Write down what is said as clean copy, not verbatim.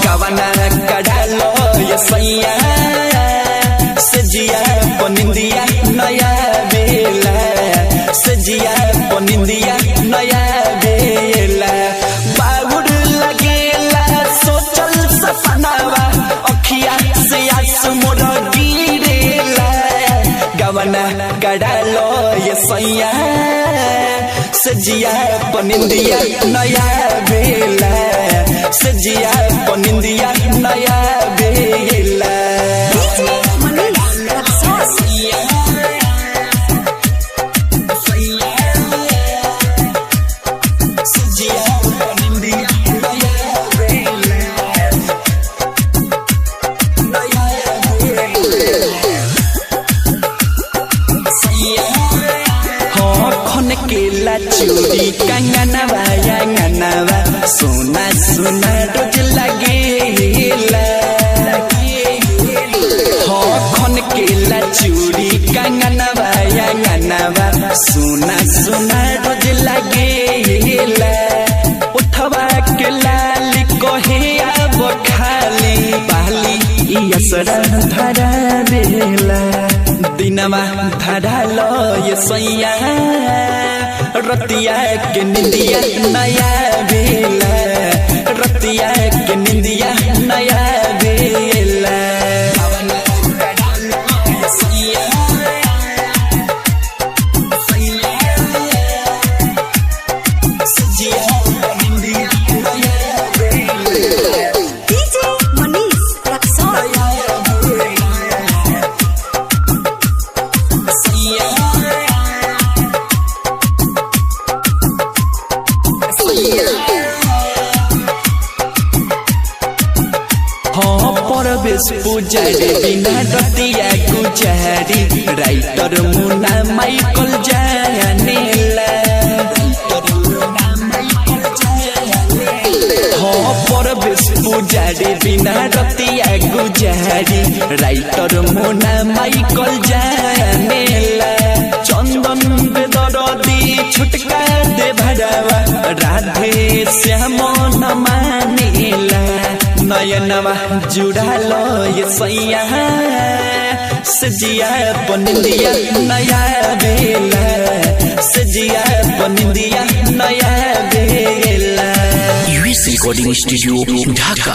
कवना कडालो ये सैया सजिया पनिंदिया नया बेला सजिया पनिंदिया नया बेला बाबुर लगेला सोचल सपनावा अखिया से आंसू मोर गिरेला कवना कडालो ये सैया सजिया पनिंदिया नया बेला सजिया पनिंदिया नया बेला केला चूड़ी कंगनवा यांगनवा सोना सोना रोज लगेला हो खन केला चूड़ी कंगनवा यांगनवा सोना सोना रोज लगेला उठवा के लाली कहे अब खाली बाली यसरा धरा बेला दिनमा धरालो ये सैया रतिया के निंदिया नया बेला रतिया के निंदिया नया बेला परवेश पुजारी बिना रतिया गुजारी राइटर मुना माइकल जानेला परवेश पुजारी बिना रतिया गुजारी राइटर मुना माइकल जानेला चंदन बेदरदी छुटका दे भरावा राधे श्याम न मानेला नयनवा जुड़ालो ये सैया सजिया पनिंदिया नया बेला सजिया पनिंदिया नया बेला यूएस रिकॉर्डिंग स्टूडियो ढाका।